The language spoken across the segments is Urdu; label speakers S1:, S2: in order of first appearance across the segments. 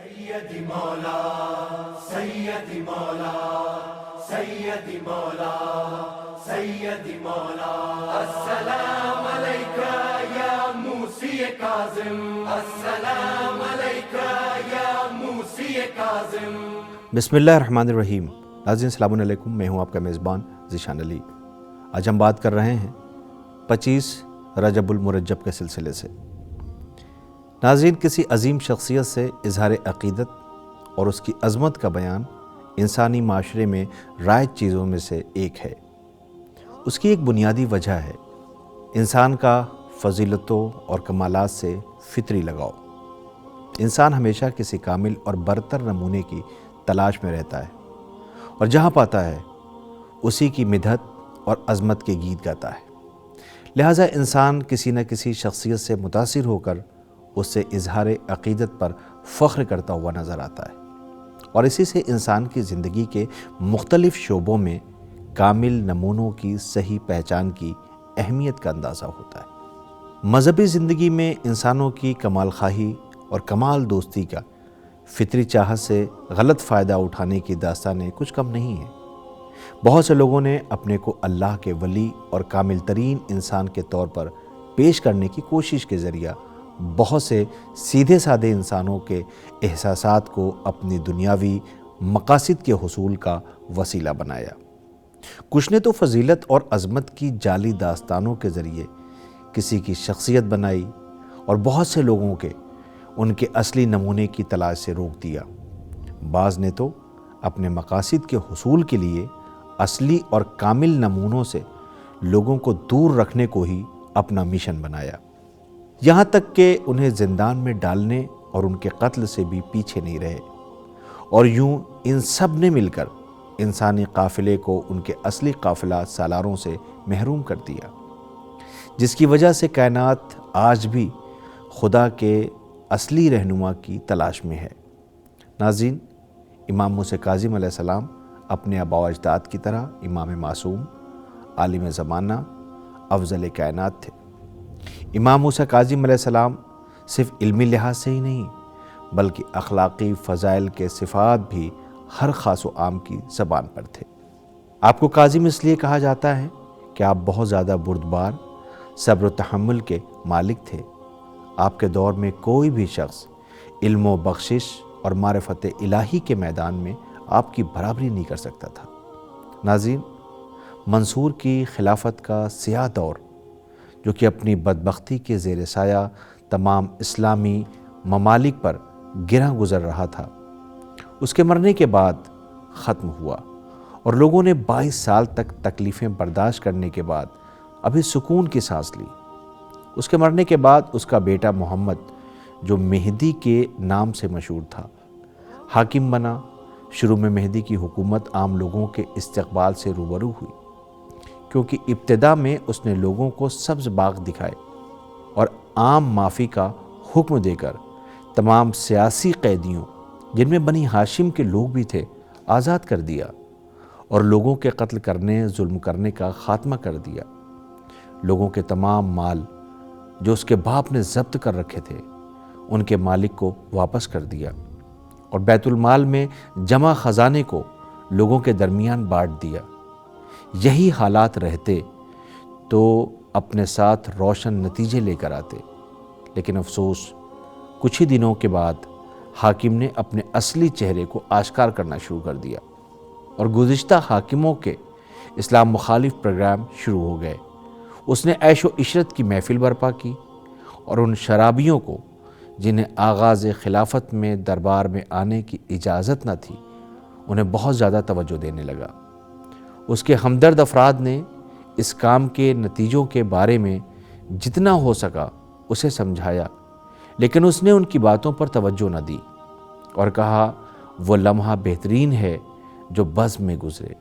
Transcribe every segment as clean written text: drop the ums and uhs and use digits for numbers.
S1: سیدی مولا سیدی مولا سیدی مولا سیدی مولا السلام علیکہ یا موسی کاظم السلام علیکہ یا موسی کاظم۔
S2: بسم اللہ الرحمن الرحیم۔ ناظرین السلام علیکم، میں ہوں آپ کا میزبان ذیشان علی۔ آج ہم بات کر رہے ہیں 25 رجب المرجب کے سلسلے سے۔ ناظرین، کسی عظیم شخصیت سے اظہار عقیدت اور اس کی عظمت کا بیان انسانی معاشرے میں رائج چیزوں میں سے ایک ہے۔ اس کی ایک بنیادی وجہ ہے انسان کا فضیلتوں اور کمالات سے فطری لگاؤ۔ انسان ہمیشہ کسی کامل اور برتر نمونے کی تلاش میں رہتا ہے اور جہاں پاتا ہے اسی کی مدحت اور عظمت کے گیت گاتا ہے۔ لہٰذا انسان کسی نہ کسی شخصیت سے متاثر ہو کر اس سے اظہار عقیدت پر فخر کرتا ہوا نظر آتا ہے، اور اسی سے انسان کی زندگی کے مختلف شعبوں میں کامل نمونوں کی صحیح پہچان کی اہمیت کا اندازہ ہوتا ہے۔ مذہبی زندگی میں انسانوں کی کمال خواہی اور کمال دوستی کا فطری چاہت سے غلط فائدہ اٹھانے کی داستانیں کچھ کم نہیں ہیں۔ بہت سے لوگوں نے اپنے کو اللہ کے ولی اور کامل ترین انسان کے طور پر پیش کرنے کی کوشش کے ذریعہ بہت سے سیدھے سادے انسانوں کے احساسات کو اپنی دنیاوی مقاصد کے حصول کا وسیلہ بنایا۔ کچھ نے تو فضیلت اور عظمت کی جعلی داستانوں کے ذریعے کسی کی شخصیت بنائی اور بہت سے لوگوں کے ان کے اصلی نمونے کی تلاش سے روک دیا۔ بعض نے تو اپنے مقاصد کے حصول کے لیے اصلی اور کامل نمونوں سے لوگوں کو دور رکھنے کو ہی اپنا مشن بنایا، یہاں تک کہ انہیں زندان میں ڈالنے اور ان کے قتل سے بھی پیچھے نہیں رہے، اور یوں ان سب نے مل کر انسانی قافلے کو ان کے اصلی قافلہ سالاروں سے محروم کر دیا، جس کی وجہ سے کائنات آج بھی خدا کے اصلی رہنما کی تلاش میں ہے۔ ناظرین، امام موسیٰ کاظم علیہ السلام اپنے آباء و اجداد کی طرح امام معصوم، عالم زمانہ، افضل کائنات تھے۔ امام موسیٰ کاظم علیہ السلام صرف علمی لحاظ سے ہی نہیں بلکہ اخلاقی فضائل کے صفات بھی ہر خاص و عام کی زبان پر تھے۔ آپ کو کاظم اس لیے کہا جاتا ہے کہ آپ بہت زیادہ بردبار، صبر و تحمل کے مالک تھے۔ آپ کے دور میں کوئی بھی شخص علم و بخشش اور معرفت الہی کے میدان میں آپ کی برابری نہیں کر سکتا تھا۔ ناظرین، منصور کی خلافت کا سیاہ دور، جو کہ اپنی بدبختی کے زیر سایہ تمام اسلامی ممالک پر گرہ گزر رہا تھا، اس کے مرنے کے بعد ختم ہوا، اور لوگوں نے 22 سال تک تکلیفیں برداشت کرنے کے بعد ابھی سکون کی سانس لی۔ اس کے مرنے کے بعد اس کا بیٹا محمد، جو مہدی کے نام سے مشہور تھا، حاکم بنا۔ شروع میں مہدی کی حکومت عام لوگوں کے استقبال سے روبرو ہوئی، کیونکہ ابتدا میں اس نے لوگوں کو سبز باغ دکھائے اور عام معافی کا حکم دے کر تمام سیاسی قیدیوں، جن میں بنی ہاشم کے لوگ بھی تھے، آزاد کر دیا، اور لوگوں کے قتل کرنے، ظلم کرنے کا خاتمہ کر دیا۔ لوگوں کے تمام مال جو اس کے باپ نے ضبط کر رکھے تھے، ان کے مالک کو واپس کر دیا، اور بیت المال میں جمع خزانے کو لوگوں کے درمیان بانٹ دیا۔ یہی حالات رہتے تو اپنے ساتھ روشن نتیجے لے کر آتے، لیکن افسوس، کچھ ہی دنوں کے بعد حاکم نے اپنے اصلی چہرے کو آشکار کرنا شروع کر دیا، اور گزشتہ حاکموں کے اسلام مخالف پروگرام شروع ہو گئے۔ اس نے عیش و عشرت کی محفل برپا کی، اور ان شرابیوں کو جنہیں آغاز خلافت میں دربار میں آنے کی اجازت نہ تھی، انہیں بہت زیادہ توجہ دینے لگا۔ اس کے ہمدرد افراد نے اس کام کے نتیجوں کے بارے میں جتنا ہو سکا اسے سمجھایا، لیکن اس نے ان کی باتوں پر توجہ نہ دی، اور کہا وہ لمحہ بہترین ہے جو بزم میں گزرے۔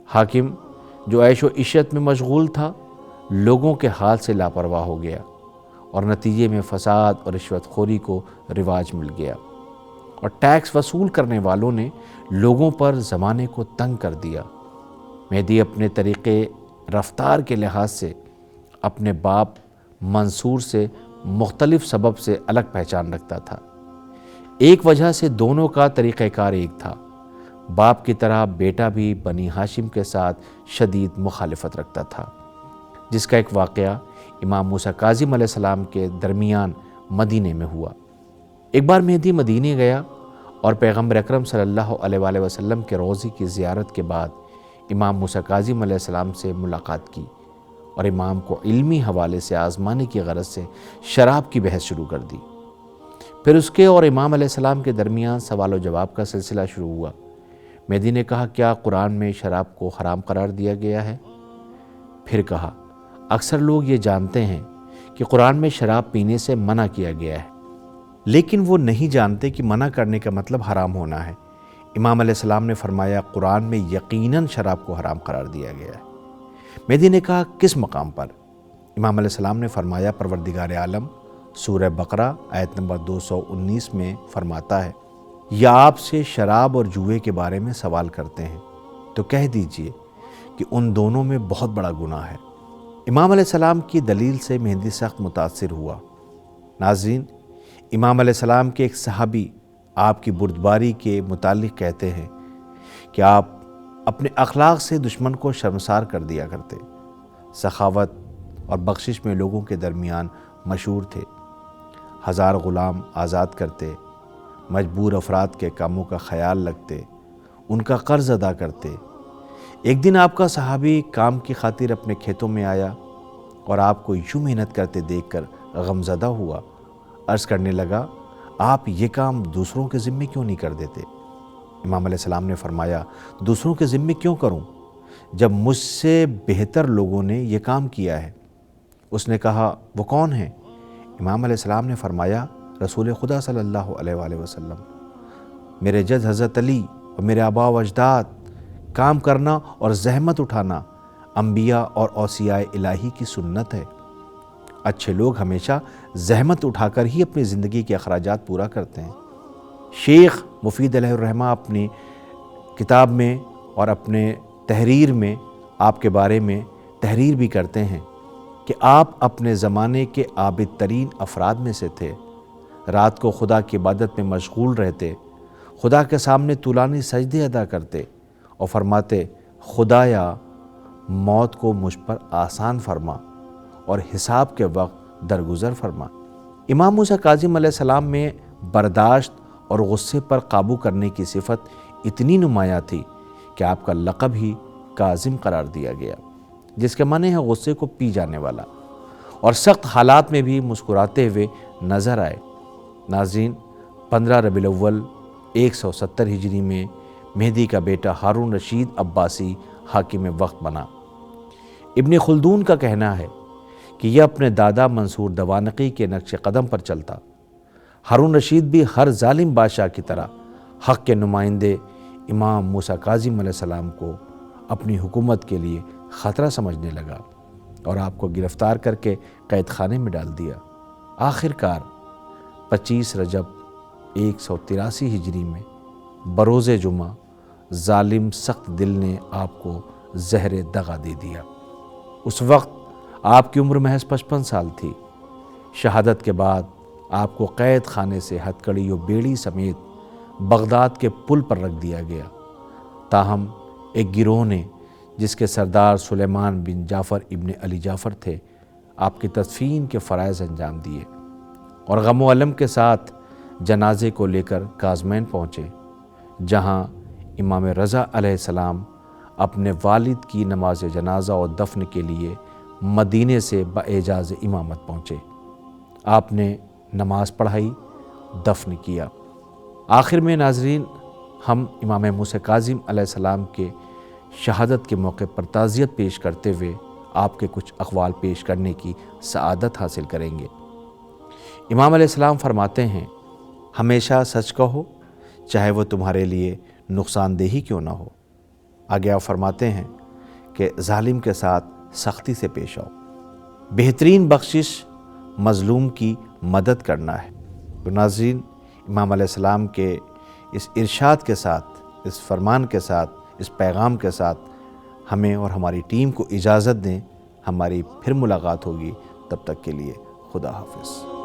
S2: حاکم، جو عیش و عشرت میں مشغول تھا، لوگوں کے حال سے لاپرواہ ہو گیا، اور نتیجے میں فساد اور رشوت خوری کو رواج مل گیا، اور ٹیکس وصول کرنے والوں نے لوگوں پر زمانے کو تنگ کر دیا۔ مہدی اپنے طریقے رفتار کے لحاظ سے اپنے باپ منصور سے مختلف سبب سے الگ پہچان رکھتا تھا۔ ایک وجہ سے دونوں کا طریقہ کار ایک تھا۔ باپ کی طرح بیٹا بھی بنی ہاشم کے ساتھ شدید مخالفت رکھتا تھا، جس کا ایک واقعہ امام موسیٰ کاظم علیہ السلام کے درمیان مدینے میں ہوا۔ ایک بار مہدی مدینے گیا اور پیغمبر اکرم صلی اللہ علیہ وآلہ وسلم کے روضے کی زیارت کے بعد امام موسیٰ کاظم علیہ السلام سے ملاقات کی اور امام کو علمی حوالے سے آزمانے کی غرض سے شراب کی بحث شروع کر دی۔ پھر اس کے اور امام علیہ السلام کے درمیان سوال و جواب کا سلسلہ شروع ہوا۔ مہدی نے کہا، کیا قرآن میں شراب کو حرام قرار دیا گیا ہے؟ پھر کہا، اکثر لوگ یہ جانتے ہیں کہ قرآن میں شراب پینے سے منع کیا گیا ہے، لیکن وہ نہیں جانتے کہ منع کرنے کا مطلب حرام ہونا ہے۔ امام علیہ السلام نے فرمایا، قرآن میں یقیناً شراب کو حرام قرار دیا گیا ہے۔ مہدی نے کہا، کس مقام پر؟ امام علیہ السلام نے فرمایا، پروردگار عالم سورہ بقرہ آیت نمبر 219 میں فرماتا ہے، یا آپ سے شراب اور جوئے کے بارے میں سوال کرتے ہیں تو کہہ دیجئے کہ ان دونوں میں بہت بڑا گناہ ہے۔ امام علیہ السلام کی دلیل سے مہدی سخت متاثر ہوا۔ ناظرین، امام علیہ السلام کے ایک صحابی آپ کی بردباری کے متعلق کہتے ہیں کہ آپ اپنے اخلاق سے دشمن کو شرمسار کر دیا کرتے، سخاوت اور بخشش میں لوگوں کے درمیان مشہور تھے، 1000 غلام آزاد کرتے، مجبور افراد کے کاموں کا خیال رکھتے، ان کا قرض ادا کرتے۔ ایک دن آپ کا صحابی کام کی خاطر اپنے کھیتوں میں آیا اور آپ کو یوں محنت کرتے دیکھ کر غمزدہ ہوا۔ عرض کرنے لگا، آپ یہ کام دوسروں کے ذمے کیوں نہیں کر دیتے؟ امام علیہ السلام نے فرمایا، دوسروں کے ذمے کیوں کروں جب مجھ سے بہتر لوگوں نے یہ کام کیا ہے؟ اس نے کہا، وہ کون ہیں؟ امام علیہ السلام نے فرمایا، رسول خدا صلی اللہ علیہ وآلہ وسلم۔ میرے جد حضرت علی اور میرے آباء و اجداد، کام کرنا اور زحمت اٹھانا انبیاء اور اوصیاء الہی کی سنت ہے۔ اچھے لوگ ہمیشہ زحمت اٹھا کر ہی اپنی زندگی کے اخراجات پورا کرتے ہیں۔ شیخ مفید علیہ الرحمہ اپنی کتاب میں اور اپنے تحریر میں آپ کے بارے میں تحریر بھی کرتے ہیں کہ آپ اپنے زمانے کے عابد ترین افراد میں سے تھے، رات کو خدا کی عبادت میں مشغول رہتے، خدا کے سامنے طولانی سجدے ادا کرتے اور فرماتے، خدایا موت کو مجھ پر آسان فرما اور حساب کے وقت درگزر فرما۔ امام موسیٰ کاظم علیہ السلام میں برداشت اور غصے پر قابو کرنے کی صفت اتنی نمایاں تھی کہ آپ کا لقب ہی کاظم قرار دیا گیا، جس کے معنی ہے غصے کو پی جانے والا، اور سخت حالات میں بھی مسکراتے ہوئے نظر آئے۔ ناظرین، 15 ربیع الاول 170 ہجری میں مہدی کا بیٹا ہارون رشید عباسی حاکم وقت بنا۔ ابن خلدون کا کہنا ہے کہ یہ اپنے دادا منصور دوانقی کے نقش قدم پر چلتا۔ ہارون رشید بھی ہر ظالم بادشاہ کی طرح حق کے نمائندے امام موسیٰ کاظم علیہ السلام کو اپنی حکومت کے لیے خطرہ سمجھنے لگا اور آپ کو گرفتار کر کے قید خانے میں ڈال دیا۔ آخر کار 25 رجب 183 ہجری میں بروز جمعہ ظالم سخت دل نے آپ کو زہر دغا دے دیا۔ اس وقت آپ کی عمر محض 55 سال تھی۔ شہادت کے بعد آپ کو قید خانے سے ہتکڑی و بیڑی سمیت بغداد کے پل پر رکھ دیا گیا۔ تاہم ایک گروہ نے، جس کے سردار سلیمان بن جعفر ابن علی جعفر تھے، آپ کی تدفین کے فرائض انجام دیے اور غم و الم کے ساتھ جنازے کو لے کر کاظمین پہنچے، جہاں امام رضا علیہ السلام اپنے والد کی نماز جنازہ اور دفن کے لیے مدینے سے باعجاز امامت پہنچے۔ آپ نے نماز پڑھائی، دفن کیا۔ آخر میں ناظرین، ہم امام موسیٰ کاظم علیہ السلام کے شہادت کے موقع پر تعزیت پیش کرتے ہوئے آپ کے کچھ اقوال پیش کرنے کی سعادت حاصل کریں گے۔ امام علیہ السلام فرماتے ہیں، ہمیشہ سچ کہو، چاہے وہ تمہارے لیے نقصان دہی کیوں نہ ہو۔ آگے آپ فرماتے ہیں کہ ظالم کے ساتھ سختی سے پیش آؤ۔ بہترین بخشش مظلوم کی مدد کرنا ہے۔ تو ناظرین، امام علیہ السلام کے اس ارشاد کے ساتھ، اس فرمان کے ساتھ، اس پیغام کے ساتھ ہمیں اور ہماری ٹیم کو اجازت دیں۔ ہماری پھر ملاقات ہوگی، تب تک کے لیے خدا حافظ۔